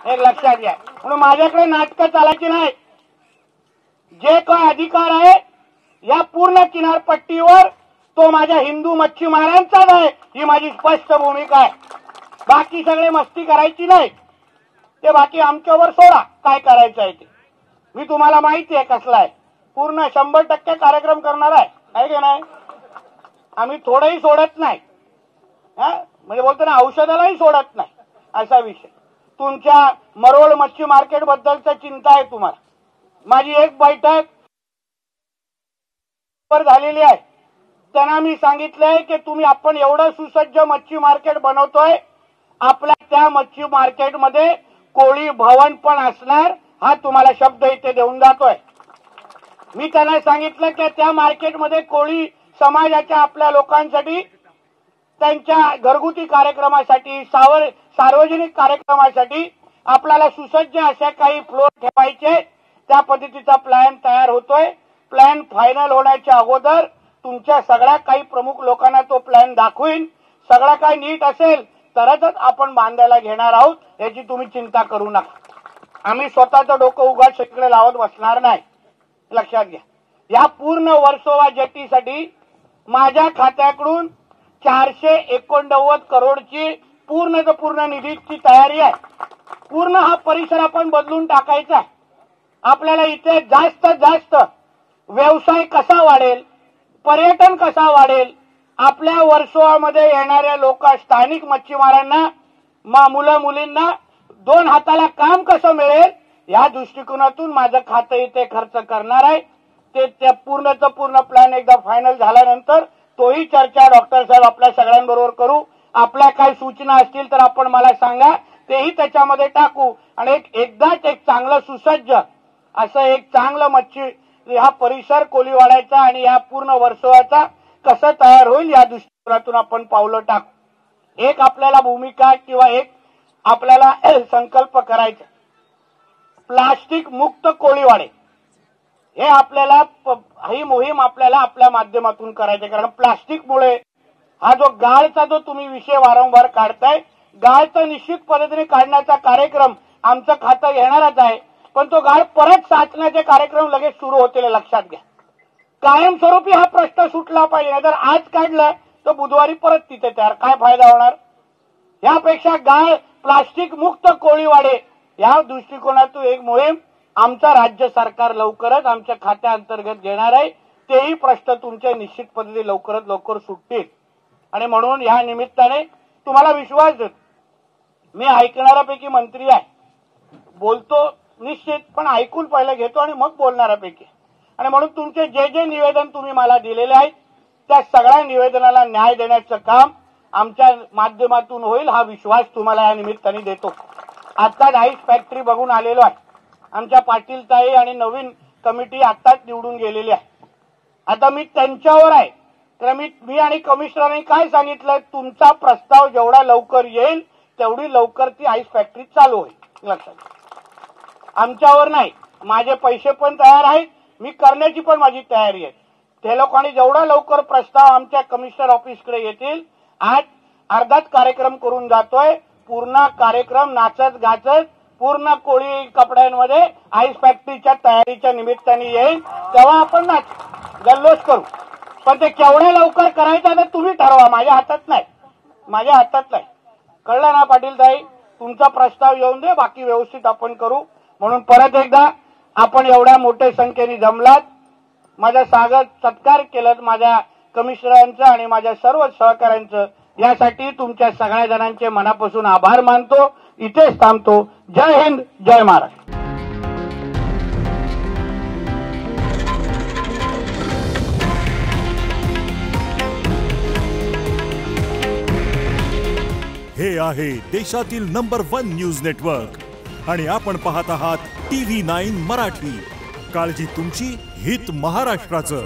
एक लक्षात घ्या. म्हणून माझ्याकडे नाटकं चालायची नाही. जे काय अधिकार आहे या पूर्ण किनारपट्टीवर तो माझ्या हिंदू मच्छीमारांचाच आहे, ही माझी स्पष्ट भूमिका आहे. बाकी सगळे मस्ती करायची नाही, ते बाकी आमच्यावर सोडा काय करायचं आहे ते. मी तुम्हाला माहिती आहे कसला आहे, पूर्ण 100% कार्यक्रम करणार आहे की नाही. आम्ही थोडंही सोडत नाही, म्हणजे बोलतो ना औषधालाही सोडत नाही असा विषय. तुमच्या मरोळ मच्छी मार्केट बद्दलची चिंता आहे तुम्हाला. माझी एक बैठक झालेली आहे, त्यांना मी सांगितलंय की तुम्ही आपण एवढं सुसज्ज मच्छी मार्केट बनवतोय, आपल्या त्या मच्छी मार्केटमध्ये कोळी भवन पण असणार, हा तुम्हाला शब्द इथे देऊन जातोय. मी त्यांना सांगितलं की त्या मार्केटमध्ये कोळी समाजाच्या आपल्या लोकांसाठी त्यांच्या घरगुती कार्यक्रमासाठी सार्वजनिक कार्यक्रमासाठी आपल्याला सुसज्ज अशा काही फ्लोर ठेवायचे. त्या पद्धतीचा प्लॅन तयार होतोय. प्लॅन फायनल होण्याच्या अगोदर तुमच्या सगळ्या काही प्रमुख लोकांना तो प्लॅन दाखवीन. सगळं काही नीट असेल तरच आपण बांधायला घेणार आहोत, याची तुम्ही चिंता करू नका. आम्ही स्वतःचं डोकं उगाच इकडे लावत बसणार नाही, लक्षात घ्या. या पूर्ण वर्सोवा जेटीसाठी माझ्या खात्याकडून 489 करोडची पूर्ण निधीची तयारी आहे. पूर्ण हा परिसर आपण बदलून टाकायचा आहे. आपल्याला इथे जास्तीत जास्त व्यवसाय कसा वाढेल, पर्यटन कसा वाढेल, आपल्या वर्सोवामध्ये येणाऱ्या लोक स्थानिक मच्छीमारांना मुलं मुलींना 2 हाताला काम कसं मिळेल, या दृष्टिकोनातून माझं खातं इथे खर्च करणार आहे. ते पूर्ण प्लॅन एकदा फायनल झाल्यानंतर तोही चर्चा डॉक्टर साहेब आपल्या सगळ्यांबरोबर करू. आपल्या काही सूचना असतील तर आपण मला सांगा, तेही त्याच्यामध्ये टाकू आणि एकदाच एक चांगलं सुसज्ज असं एक चांगलं मच्छी हा परिसर कोलीवाड्याचा आणि या पूर्ण वर्सोवाचा कसं तयार होईल या दृष्टिकोनातून आपण पावलं टाकू. एक आपल्याला भूमिका किंवा एक आपल्याला संकल्प करायचा, प्लास्टिक मुक्त कोळीवाडे. हे आपल्याला ही मोहीम आपल्याला आपल्या माध्यमातून करायची. कारण प्लास्टिकमुळे हा जो गाळचा जो तुम्ही विषय वारंवार काढताय, गाळचं निश्चित पद्धतीने काढण्याचा कार्यक्रम आमचं खातं घेणारच आहे. पण तो गाळ परत साचण्याचे कार्यक्रम लगेच सुरू होतील, लक्षात घ्या. कायमस्वरूपी हा प्रश्न सुटला पाहिजे. जर आज काढलं तर बुधवारी परत तिथे तयार, काय फायदा होणार. यापेक्षा गाळ प्लास्टिक मुक्त कोळीवाडे या दृष्टिकोनातून एक मोहीम आमचा राज्य सरकार लवकरच आमच्या खात्याअंतर्गत घेणार आहे. तेही प्रश्न तुमचे निश्चित पद्धतीने लवकरात लवकर सुटतील. आणि म्हणून या निमित्ताने तुम्हाला विश्वास देतो, मी ऐकणाऱ्यापैकी मंत्री आहे. बोलतो निश्चित, पण ऐकून पहिलं घेतो आणि मग बोलणाऱ्यापैकी. आणि म्हणून तुमचे जे निवेदन तुम्ही मला दिलेले आहेत त्या सगळ्या निवेदनाला न्याय देण्याचं काम आमच्या माध्यमातून होईल, हा विश्वास तुम्हाला या निमित्ताने देतो. आत्ताच आईस फॅक्टरी बघून आलेलो आहे. आमच्या पाटील ताई आणि नवीन कमिटी आत्ताच निवडून गेलेली आहे. आता मी त्यांच्यावर आहे, तर मी आणि कमिशनरने काय सांगितलं, तुमचा प्रस्ताव जेवढा लवकर येईल तेवढी लवकर ती आईस फॅक्टरी चालू होईल, लक्षात. आमच्यावर नाही, माझे पैसे पण तयार आहेत, मी करण्याची पण माझी तयारी आहे. ते लोकांनी जेवढा लवकर प्रस्ताव आमच्या कमिशनर ऑफिसकडे येतील. आज अर्धाच कार्यक्रम करून जातोय, पूर्ण कार्यक्रम नाचत गाचत पूर्ण कोळी कपड्यांमध्ये आईस फॅक्टरीच्या तयारीच्या निमित्ताने येईल. तेव्हा आपण नाच गल्लोष करू. पण ते केवढ्या लवकर करायचं तर तुम्ही ठरवा, माझ्या हातात नाही. कळलं ना पाटील ताई. तुमचा प्रस्ताव येऊन दे, बाकी व्यवस्थित आपण करू. म्हणून परत एकदा आपण एवढ्या मोठ्या संख्येने जमलात, माझा सत्कार केलं माझ्या कमिशनरांचं आणि माझ्या सर्व सहकाऱ्यांचं. यासाठी तुमच्या सगळ्या जणांचे मनापासून आभार मानतो. इथेच थांबतो. जय हिंद, जय महाराष्ट्र. हे आहे देशातील नंबर 1 न्यूज नेटवर्क आणि आपण पाहत आहात TV9 मराठी. काळजी तुमची, हित महाराष्ट्राचं.